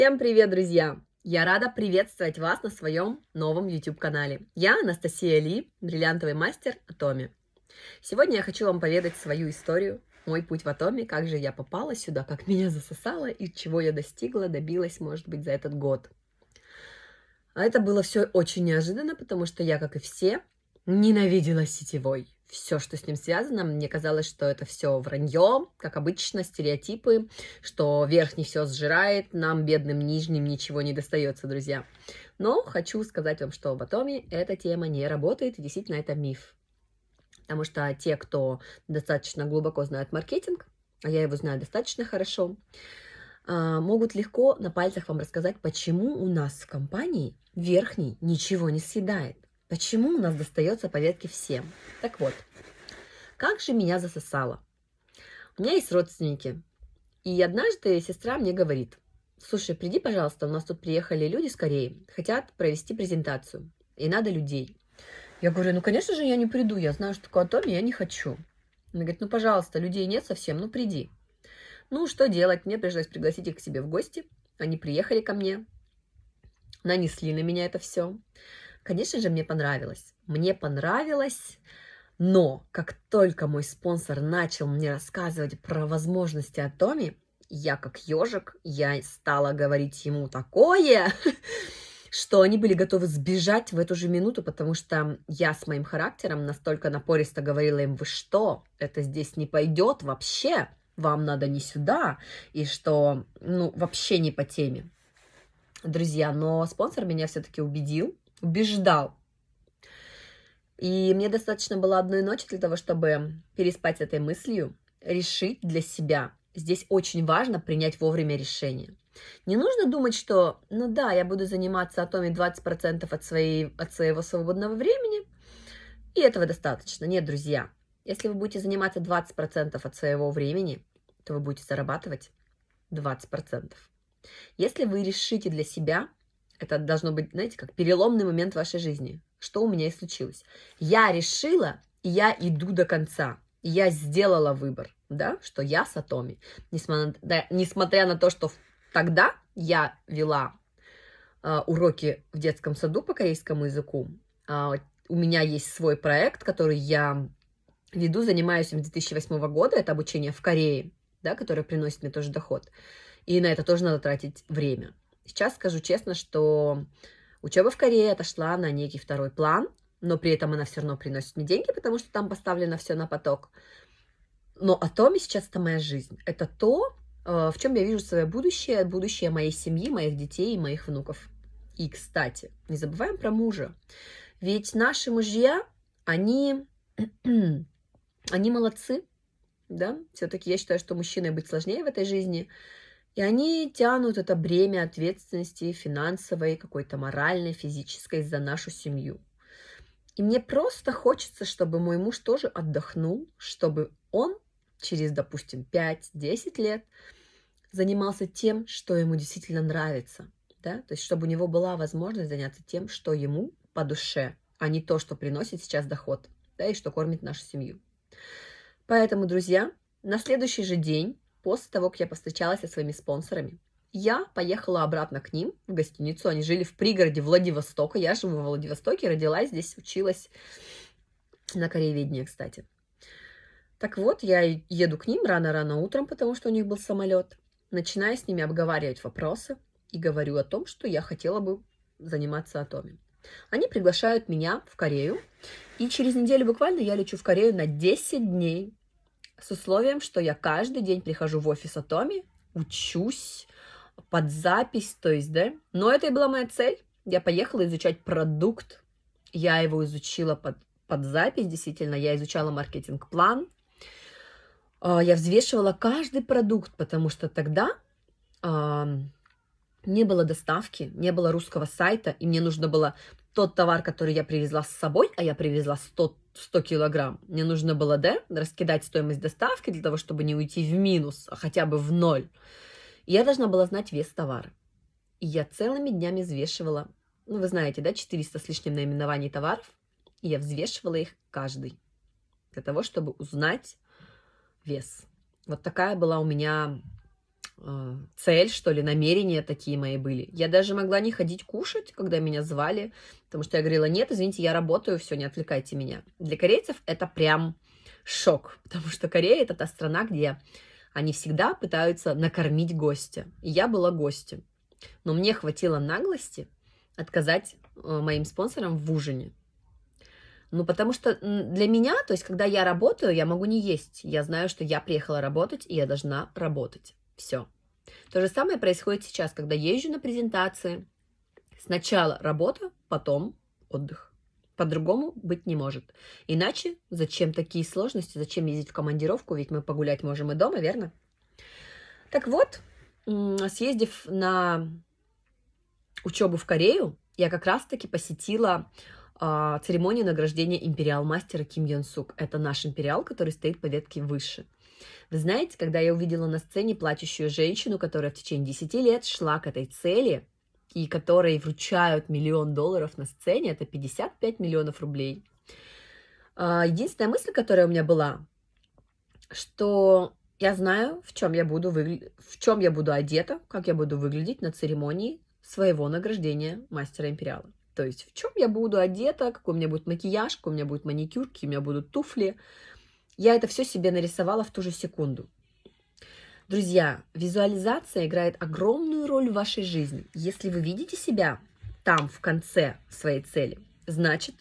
Всем привет, друзья! Я рада приветствовать вас на своем новом YouTube-канале. Я Анастасия Ли, бриллиантовый мастер Атоми. Сегодня я хочу вам поведать свою историю, мой путь в Атоми, как же я попала сюда, как меня засосало и чего я достигла, добилась, может быть, за этот год. А это было все очень неожиданно, потому что я, как и все, ненавидела сетевой. Все, что с ним связано, мне казалось, что это все вранье, как обычно, стереотипы, что верхний все сжирает, нам, бедным нижним, ничего не достается, друзья. Но хочу сказать вам, что в Атоме эта тема не работает, и действительно это миф. Потому что те, кто достаточно глубоко знает маркетинг, а я его знаю достаточно хорошо, могут легко на пальцах вам рассказать, почему у нас в компании верхний ничего не съедает. Почему у нас достается по ветке всем? Так вот, как же меня засосало? У меня есть родственники. И однажды сестра мне говорит: слушай, приди, пожалуйста, у нас тут приехали люди с Кореи, хотят провести презентацию, и надо людей. Я говорю: ну, конечно же, я не приду, я знаю, что такое Атоми, я не хочу. Она говорит: ну, пожалуйста, людей нет совсем, ну, приди. Ну, что делать? Мне пришлось пригласить их к себе в гости. Они приехали ко мне, нанесли на меня это все. Конечно же, мне понравилось. Мне понравилось, но как только мой спонсор начал мне рассказывать про возможности Атоми, я как ежик, я стала говорить ему такое, что они были готовы сбежать в эту же минуту, потому что я с моим характером настолько напористо говорила им: вы что, это здесь не пойдет вообще, вам надо не сюда, и что, ну, вообще не по теме. Друзья, но спонсор меня все-таки убеждал. И мне достаточно было одной ночи для того, чтобы переспать с этой мыслью, решить для себя. Здесь очень важно принять вовремя решение. Не нужно думать, что, ну да, я буду заниматься Атоми 20% от своего свободного времени, и этого достаточно. Нет, друзья, если вы будете заниматься 20% от своего времени, то вы будете зарабатывать 20%. Если вы решите для себя, это должно быть, знаете, как переломный момент в вашей жизни. Что у меня и случилось. Я решила, и я иду до конца. Я сделала выбор, да, что я с Атоми. Несмотря на то, что тогда я вела уроки в детском саду по корейскому языку. У меня есть свой проект, который я веду, занимаюсь им с 2008 года. Это обучение в Корее, да, которое приносит мне тоже доход. И на это тоже надо тратить время. Сейчас скажу честно, что учеба в Корее отошла на некий второй план, но при этом она все равно приносит мне деньги, потому что там поставлено все на поток. Но Атоми сейчас это моя жизнь. Это то, в чем я вижу свое будущее, будущее моей семьи, моих детей и моих внуков. И, кстати, не забываем про мужа. Ведь наши мужья, они молодцы, да? Все-таки я считаю, что мужчиной быть сложнее в этой жизни. И они тянут это бремя ответственности финансовой, какой-то моральной, физической за нашу семью. И мне просто хочется, чтобы мой муж тоже отдохнул, чтобы он через, допустим, 5-10 лет занимался тем, что ему действительно нравится. Да? То есть чтобы у него была возможность заняться тем, что ему по душе, а не то, что приносит сейчас доход, да, и что кормит нашу семью. Поэтому, друзья, на следующий же день, после того, как я повстречалась со своими спонсорами, я поехала обратно к ним в гостиницу. Они жили в пригороде Владивостока. Я живу во Владивостоке, родилась здесь, училась на корееведении, кстати. Так вот, я еду к ним рано-рано утром, потому что у них был самолет. Начинаю с ними обговаривать вопросы и говорю о том, что я хотела бы заниматься Атоми. Они приглашают меня в Корею, и через неделю буквально я лечу в Корею на 10 дней с условием, что я каждый день прихожу в офис Атоми, учусь под запись, то есть, да. Но это и была моя цель. Я поехала изучать продукт. Я его изучила под запись, действительно. Я изучала маркетинг-план. Я взвешивала каждый продукт, потому что тогда не было доставки, не было русского сайта, и мне нужно было тот товар, который я привезла с собой, а я привезла 100 килограмм. Мне нужно было, да, раскидать стоимость доставки для того, чтобы не уйти в минус, а хотя бы в ноль. И я должна была знать вес товара. И я целыми днями взвешивала, ну, вы знаете, да, 400 с лишним наименований товаров, и я взвешивала их каждый для того, чтобы узнать вес. Вот такая была у меня цель, что ли, намерения такие мои были. Я даже могла не ходить кушать, когда меня звали, потому что я говорила: нет, извините, я работаю, все, не отвлекайте меня. Для корейцев это прям шок, потому что Корея — это та страна, где они всегда пытаются накормить гостя. И я была гостем. Но мне хватило наглости отказать моим спонсорам в ужине. Ну, потому что для меня, то есть, когда я работаю, я могу не есть. Я знаю, что я приехала работать, и я должна работать. Все. То же самое происходит сейчас, когда езжу на презентации. Сначала работа, потом отдых. По-другому быть не может. Иначе зачем такие сложности, зачем ездить в командировку, ведь мы погулять можем и дома, верно? Так вот, съездив на учебу в Корею, я как раз-таки посетила церемонию награждения империал-мастера Ким Йон Сук. Это наш империал, который стоит по ветке выше. Вы знаете, когда я увидела на сцене плачущую женщину, которая в течение 10 лет шла к этой цели, и которой вручают $1 миллион на сцене, это 55 миллионов рублей. Единственная мысль, которая у меня была, что я знаю, в чем я буду одета, как я буду выглядеть на церемонии своего награждения мастера империала. То есть в чем я буду одета, какой у меня будет макияж, какой у меня будет маникюр, какие у меня будут туфли. Я это все себе нарисовала в ту же секунду. Друзья, визуализация играет огромную роль в вашей жизни. Если вы видите себя там, в конце своей цели, значит,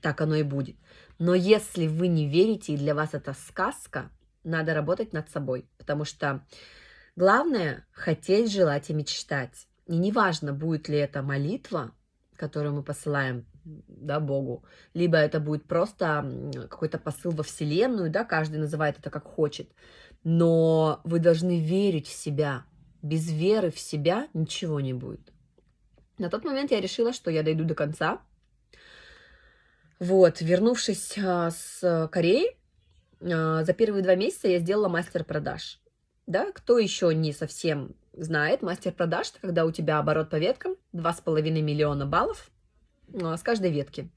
так оно и будет. Но если вы не верите, и для вас это сказка, надо работать над собой. Потому что главное — хотеть, желать и мечтать. И неважно, будет ли это молитва, которую мы посылаем, да, Богу, либо это будет просто какой-то посыл во Вселенную, да, каждый называет это как хочет. Но вы должны верить в себя. Без веры в себя ничего не будет. На тот момент я решила, что я дойду до конца. Вот, вернувшись с Кореи, за первые 2 месяца я сделала мастер продаж. Да, кто еще не совсем знает, мастер продаж — это когда у тебя оборот по веткам 2,5 миллиона баллов с каждой ветки.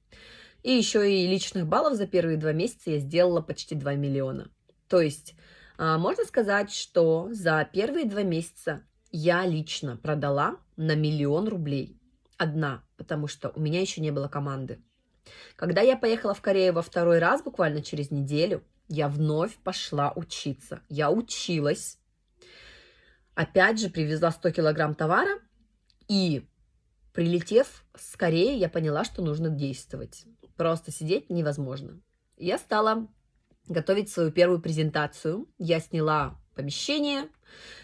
И еще и личных баллов за первые 2 месяца я сделала почти 2 миллиона. То есть можно сказать, что за первые 2 месяца я лично продала на 1 миллион рублей. Одна, потому что у меня еще не было команды. Когда я поехала в Корею во второй раз, буквально через неделю, я вновь пошла учиться. Я училась. Опять же, привезла 100 килограмм товара. И, прилетев с Кореи, я поняла, что нужно действовать. Просто сидеть невозможно. Я стала готовить свою первую презентацию. Я сняла помещение.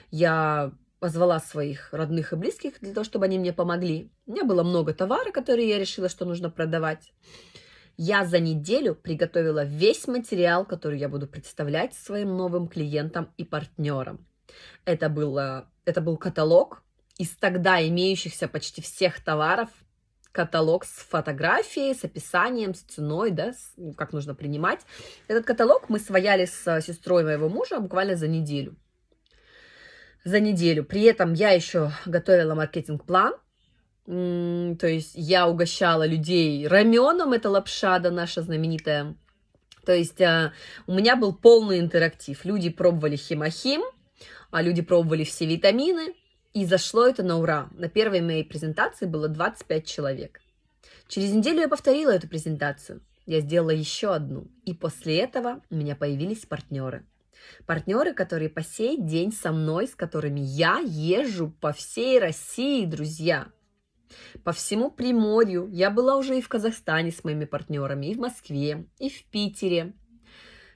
Я позвала своих родных и близких для того, чтобы они мне помогли. У меня было много товара, который я решила, что нужно продавать. Я за неделю приготовила весь материал, который я буду представлять своим новым клиентам и партнерам. Это был каталог из тогда имеющихся почти всех товаров, каталог с фотографией, с описанием, с ценой, да, как нужно принимать. Этот каталог мы свояли с сестрой моего мужа буквально за неделю. При этом я еще готовила маркетинг-план. То есть я угощала людей раменом, это лапша, да, наша знаменитая. То есть у меня был полный интерактив. Люди пробовали химохим, а люди пробовали все витамины. И зашло это на ура. На первой моей презентации было 25 человек. Через неделю я повторила эту презентацию. Я сделала еще одну. И после этого у меня появились партнеры. Партнеры, которые по сей день со мной, с которыми я езжу по всей России, друзья. По всему Приморью. Я была уже и в Казахстане с моими партнерами, и в Москве, и в Питере.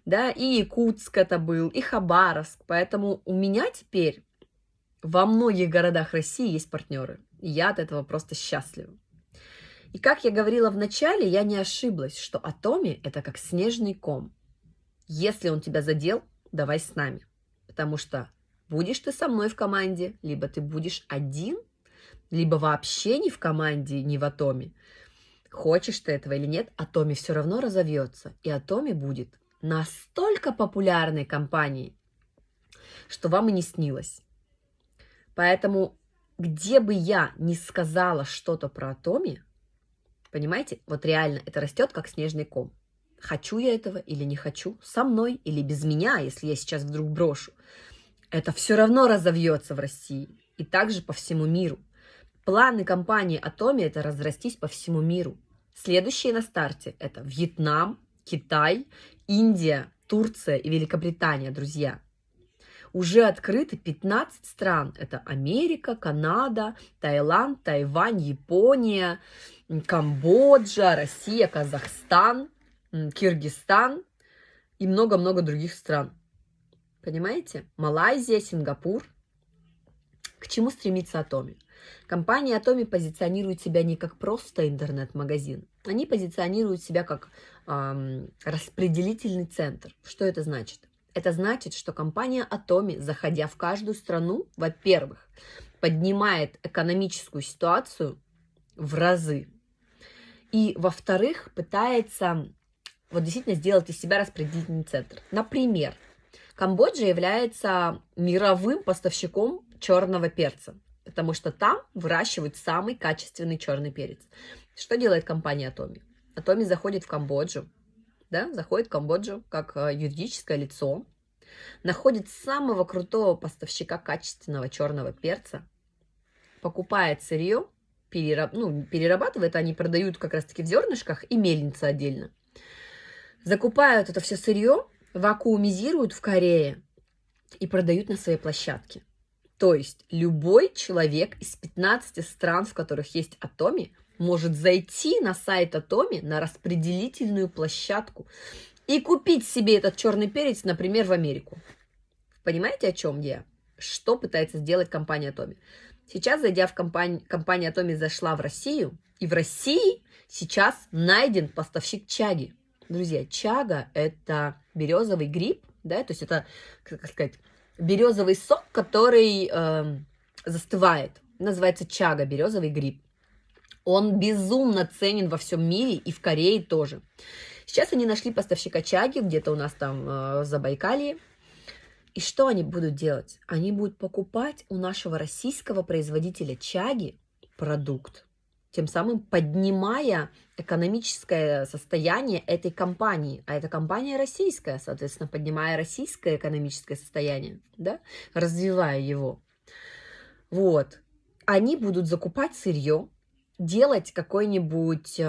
Да, и Якутск это был, и Хабаровск. Поэтому у меня теперь во многих городах России есть партнеры. И я от этого просто счастлива. И как я говорила в начале, я не ошиблась, что Atomy — это как снежный ком. Если он тебя задел, давай с нами. Потому что будешь ты со мной в команде, либо ты будешь один, либо вообще не в команде, не в Atomy. Хочешь ты этого или нет, Atomy все равно разовьется. И Atomy будет настолько популярной компанией, что вам и не снилось. Поэтому, где бы я ни сказала что-то про Atomy, понимаете, вот реально это растет как снежный ком. Хочу я этого или не хочу, со мной или без меня, если я сейчас вдруг брошу. это все равно разовьется в России и также по всему миру. Планы компании Atomy – это разрастись по всему миру. Следующие на старте – это Вьетнам, Китай, Индия, Турция и Великобритания, друзья. Уже открыты 15 стран. Это Америка, Канада, Таиланд, Тайвань, Япония, Камбоджа, Россия, Казахстан, Киргизстан и много-много других стран. Понимаете? Малайзия, Сингапур. К чему стремится Atomy? Компания Atomy позиционирует себя не как просто интернет-магазин. Они позиционируют себя как распределительный центр. Что это значит? Это значит, что компания Atomy, заходя в каждую страну, во-первых, поднимает экономическую ситуацию в разы. И, во-вторых, пытается вот действительно сделать из себя распределительный центр. Например, Камбоджа является мировым поставщиком черного перца, потому что там выращивают самый качественный черный перец. Что делает компания Atomy? Atomy заходит в Камбоджу, да, заходит в Камбоджу как юридическое лицо, находит самого крутого поставщика качественного черного перца, покупает сырье, перерабатывает, они продают как раз-таки в зернышках и мельница отдельно. Закупают это все сырье, вакуумизируют в Корее и продают на своей площадке. То есть любой человек из 15 стран, в которых есть Atomy, может зайти на сайт Atomy, на распределительную площадку и купить себе этот черный перец, например, в Америку. Понимаете, о чем я? Что пытается сделать компания Atomy? Сейчас, зайдя в компания Atomy зашла в Россию, и в России сейчас найден поставщик чаги. Друзья, чага – это березовый гриб, да, то есть это, как сказать, березовый сок, который застывает. Называется чага, березовый гриб. Он безумно ценен во всем мире и в Корее тоже. Сейчас они нашли поставщика чаги где-то у нас там в Забайкалье. И что они будут делать? Они будут покупать у нашего российского производителя чаги продукт, тем самым поднимая экономическое состояние этой компании. А эта компания российская, соответственно, поднимая российское экономическое состояние, да, развивая его. Вот. Они будут закупать сырье, делать какой-нибудь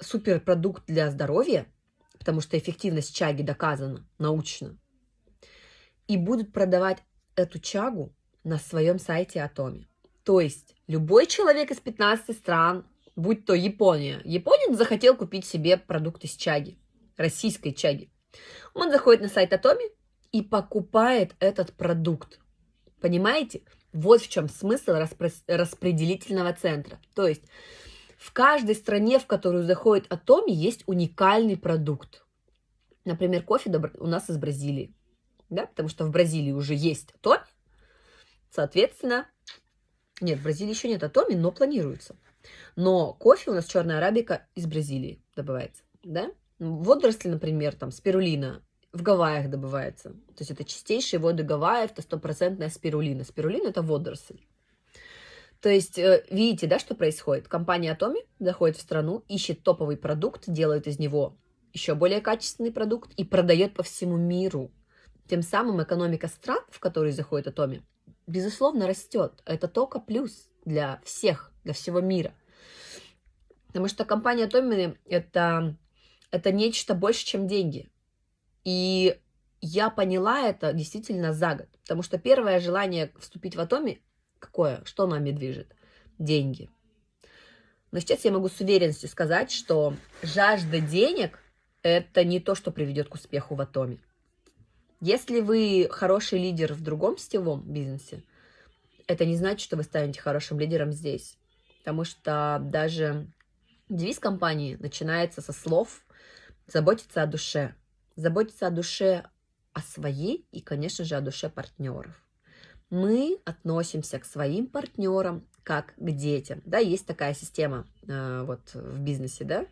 суперпродукт для здоровья, потому что эффективность чаги доказана научно, и будут продавать эту чагу на своем сайте Atomy. То есть любой человек из 15 стран, будь то Япония, японец захотел купить себе продукт из чаги, российской чаги. Он заходит на сайт Atomy и покупает этот продукт. Понимаете? Вот в чем смысл распределительного центра. То есть в каждой стране, в которую заходит Atomy, есть уникальный продукт. Например, кофе у нас из Бразилии. Да? Потому что в Бразилии уже есть Atomy. Соответственно, нет, в Бразилии еще нет Atomy, но планируется. Но кофе у нас черная арабика из Бразилии добывается. Да? Водоросли, например, там спирулина в Гавайях добывается. То есть это чистейшие воды Гавайев, это стопроцентная спирулина. Спирулина – это водоросль. То есть видите, да, что происходит? Компания Atomy заходит в страну, ищет топовый продукт, делает из него еще более качественный продукт и продает по всему миру. Тем самым экономика стран, в которые заходит Atomy, безусловно, растет. Это только плюс для всех, для всего мира. Потому что компания Atomy это нечто больше, чем деньги. И я поняла это действительно за год. Потому что первое желание вступить в Atomy какое? Что нами движет? Деньги. Но сейчас я могу с уверенностью сказать, что жажда денег – это не то, что приведет к успеху в Atomy. Если вы хороший лидер в другом сетевом бизнесе, это не значит, что вы станете хорошим лидером здесь. Потому что даже девиз компании начинается со слов «заботиться о душе». Заботиться о душе, о своей и, конечно же, о душе партнеров. Мы относимся к своим партнерам как к детям. Да, есть такая система вот в бизнесе, да,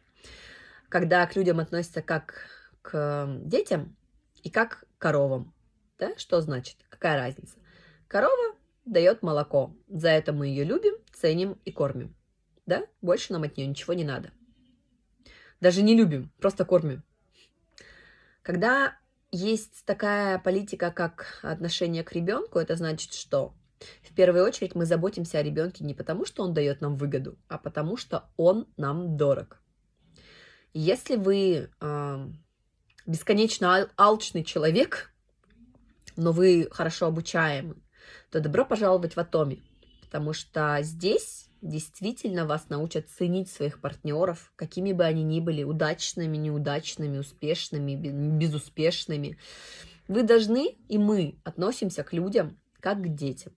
когда к людям относятся как к детям и как к коровам. Да? Что значит? Какая разница? Корова дает молоко. За это мы ее любим, ценим и кормим. Да? Больше нам от нее ничего не надо. Даже не любим, просто кормим. Когда Есть такая политика, как отношение к ребенку. Это значит, что в первую очередь мы заботимся о ребенке не потому, что он дает нам выгоду, а потому что он нам дорог. Если вы бесконечно алчный человек, но вы хорошо обучаемы, то добро пожаловать в Атоми, потому что здесь действительно вас научат ценить своих партнеров, какими бы они ни были, удачными, неудачными, успешными, безуспешными. Вы должны, и мы относимся к людям как к детям.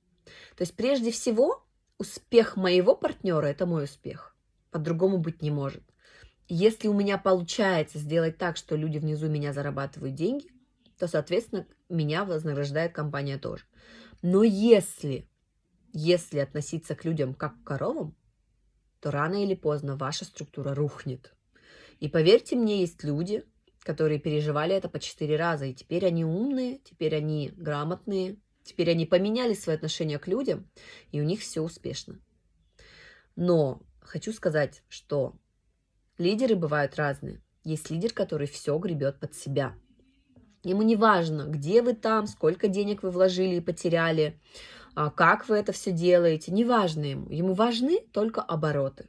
То есть прежде всего успех моего партнера – это мой успех. По-другому быть не может. Если у меня получается сделать так, что люди внизу меня зарабатывают деньги, то, соответственно, меня вознаграждает компания тоже. Но если относиться к людям как к коровам, то рано или поздно ваша структура рухнет. И поверьте мне, есть люди, которые переживали это по 4 раза, и теперь они умные, теперь они грамотные, теперь они поменяли свои отношения к людям, и у них все успешно. Но хочу сказать, что лидеры бывают разные. Есть лидер, который все гребет под себя. Ему не важно, где вы там, сколько денег вы вложили и потеряли, как вы это все делаете, не важно ему. Ему важны только обороты.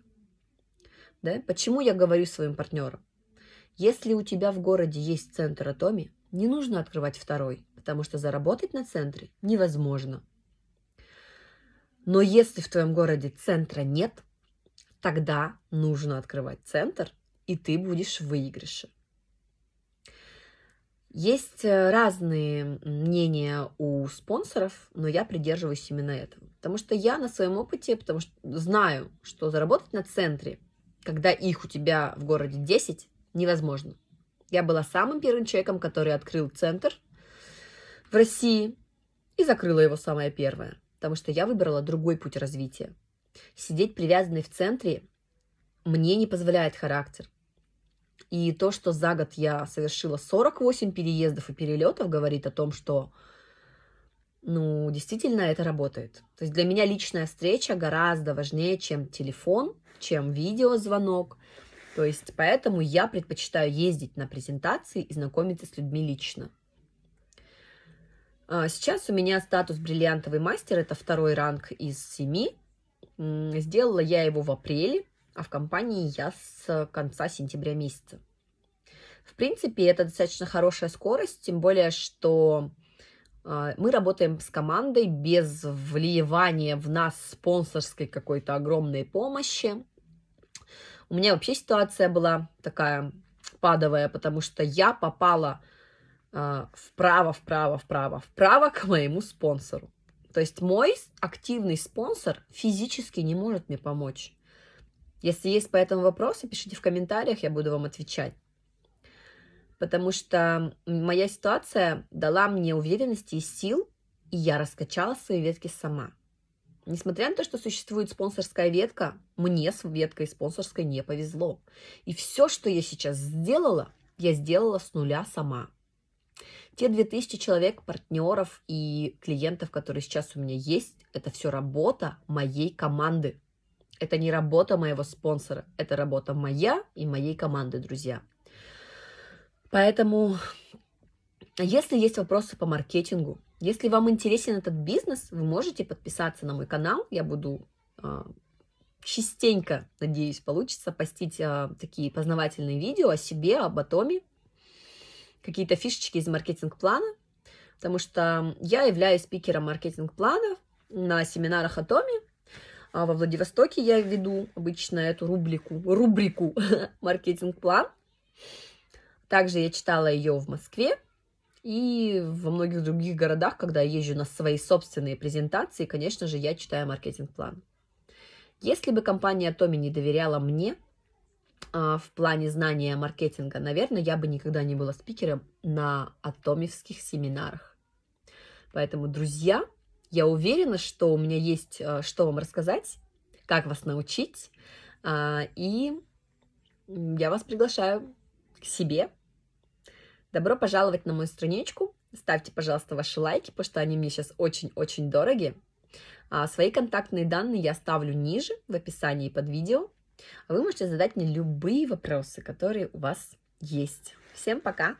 Да? Почему я говорю своим партнерам? Если у тебя в городе есть центр Атоми, не нужно открывать второй, потому что заработать на центре невозможно. Но если в твоем городе центра нет, тогда нужно открывать центр, и ты будешь в выигрыше. Есть разные мнения у спонсоров, но я придерживаюсь именно этого. Потому что я на своем опыте, потому что знаю, что заработать на центре, когда их у тебя в городе 10, невозможно. Я была самым первым человеком, который открыл центр в России и закрыла его самое первое, потому что я выбрала другой путь развития. Сидеть привязанной в центре мне не позволяет характер. И то, что за год я совершила 48 переездов и перелетов, говорит о том, что, действительно это работает. То есть для меня личная встреча гораздо важнее, чем телефон, чем видеозвонок. То есть поэтому я предпочитаю ездить на презентации и знакомиться с людьми лично. Сейчас у меня статус бриллиантовый мастер, это 2-й ранг из 7. Сделала я его в апреле, а в компании я с конца сентября месяца. В принципе, это достаточно хорошая скорость, тем более, что мы работаем с командой без вливания в нас спонсорской какой-то огромной помощи. У меня вообще ситуация была такая падовая, потому что я попала вправо к моему спонсору. То есть мой активный спонсор физически не может мне помочь. Если есть по этому вопросы, пишите в комментариях, я буду вам отвечать. Потому что моя ситуация дала мне уверенности и сил, и я раскачала свои ветки сама. Несмотря на то, что существует спонсорская ветка, мне с веткой спонсорской не повезло. И все, что я сейчас сделала, я сделала с нуля сама. Те 2000 человек, партнеров и клиентов, которые сейчас у меня есть, это все работа моей команды. Это не работа моего спонсора, это работа моя и моей команды, друзья. Поэтому, если есть вопросы по маркетингу, если вам интересен этот бизнес, вы можете подписаться на мой канал. Я буду частенько, надеюсь, получится постить такие познавательные видео о себе, об Атоми, какие-то фишечки из маркетинг-плана, потому что я являюсь спикером маркетинг-плана на семинарах Атоми. Во Владивостоке я веду обычно эту рубрику маркетинг-план. Также я читала ее в Москве и во многих других городах, когда я езжу на свои собственные презентации, конечно же, я читаю маркетинг-план. Если бы компания Атоми не доверяла мне в плане знания маркетинга, наверное, я бы никогда не была спикером на атомевских семинарах. Поэтому, друзья, я уверена, что у меня есть что вам рассказать, как вас научить, и я вас приглашаю к себе. Добро пожаловать на мою страничку. Ставьте, пожалуйста, ваши лайки, потому что они мне сейчас очень-очень дороги. Свои контактные данные я оставлю ниже в описании под видео. Вы можете задать мне любые вопросы, которые у вас есть. Всем пока!